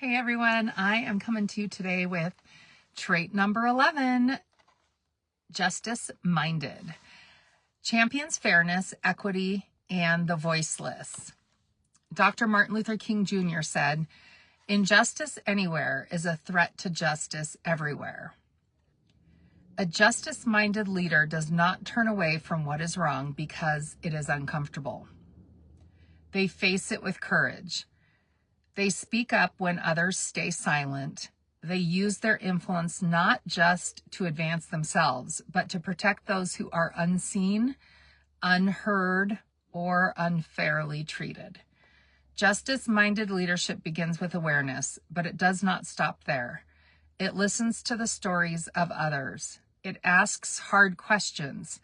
Hey everyone, I am coming to you today with trait number 11, justice-minded. Champions fairness, equity, and the voiceless. Dr. Martin Luther King Jr. said, "Injustice anywhere is a threat to justice everywhere." A justice-minded leader does not turn away from what is wrong because it is uncomfortable. They face it with courage. They speak up when others stay silent. They use their influence not just to advance themselves, but to protect those who are unseen, unheard, or unfairly treated. Justice-minded leadership begins with awareness, but it does not stop there. It listens to the stories of others. It asks hard questions.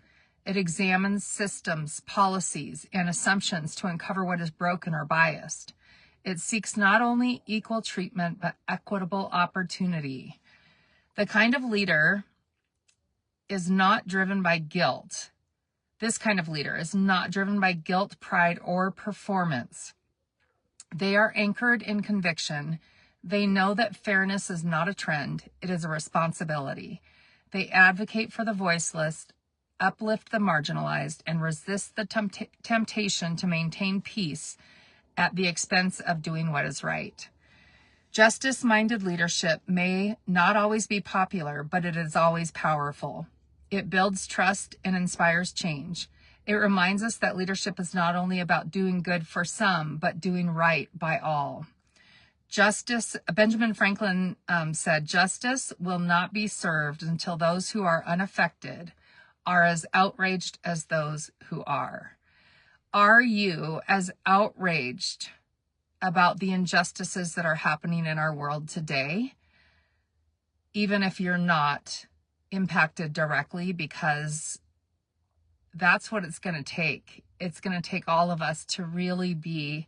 It examines systems, policies, and assumptions to uncover what is broken or biased. It seeks not only equal treatment, but equitable opportunity. The kind of leader is not driven by guilt. This kind of leader is not driven by guilt, pride, or performance. They are anchored in conviction. They know that fairness is not a trend, it is a responsibility. They advocate for the voiceless, uplift the marginalized, and resist the temptation to maintain peace at the expense of doing what is right. Justice-minded leadership may not always be popular, but it is always powerful. It builds trust and inspires change. It reminds us that leadership is not only about doing good for some, but doing right by all. Benjamin Franklin said, "Justice will not be served until those who are unaffected are as outraged as those who are." Are you as outraged about the injustices that are happening in our world today, even if you're not impacted directly? Because that's what it's going to take. It's going to take all of us to really be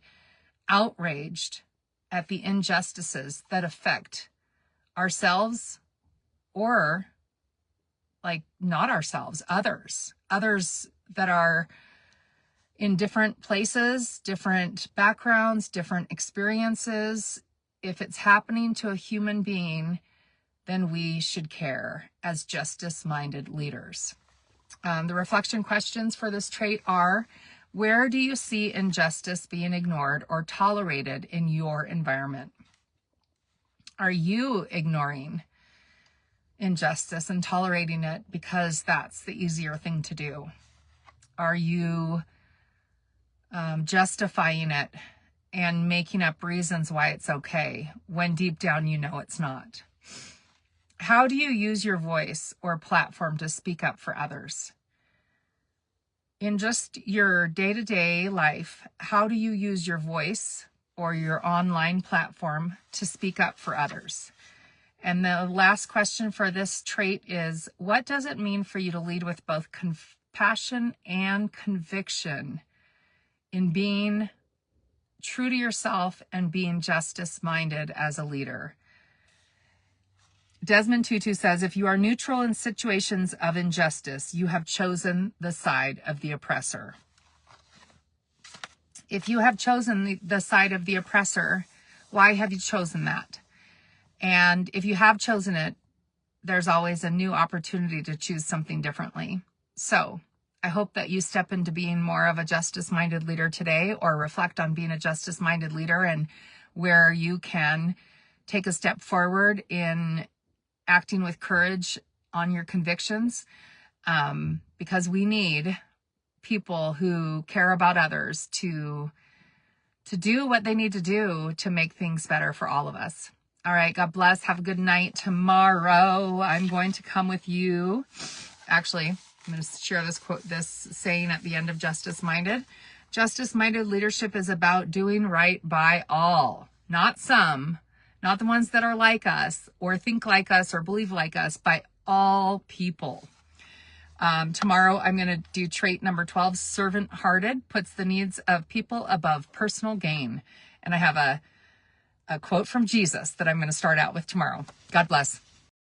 outraged at the injustices that affect ourselves or, like, not ourselves, others that are in different places, different backgrounds, different experiences. If it's happening to a human being, then we should care as justice-minded leaders. The reflection questions for this trait are: where do you see injustice being ignored or tolerated in your environment? Are you ignoring injustice and tolerating it because that's the easier thing to do? Are you justifying it and making up reasons why it's okay when deep down you know it's not? How do you use your voice or platform to speak up for others? In just your day-to-day life, how do you use your voice or your online platform to speak up for others? And the last question for this trait is, what does it mean for you to lead with both compassion and conviction in being true to yourself and being justice-minded as a leader? Desmond Tutu says, if you are neutral in situations of injustice, you have chosen the side of the oppressor. If you have chosen the side of the oppressor, why have you chosen that? And if you have chosen it, there's always a new opportunity to choose something differently. So I hope that you step into being more of a justice-minded leader today, or reflect on being a justice-minded leader and where you can take a step forward in acting with courage on your convictions, because we need people who care about others to do what they need to do to make things better for all of us. All right, God bless. Have a good night. Tomorrow, I'm going to come with you. Actually, I'm going to share this saying at the end of Justice-Minded. Justice-minded leadership is about doing right by all, not some, not the ones that are like us or think like us or believe like us, by all people. Tomorrow, I'm going to do trait number 12, servant-hearted, puts the needs of people above personal gain. And I have a quote from Jesus that I'm going to start out with tomorrow. God bless.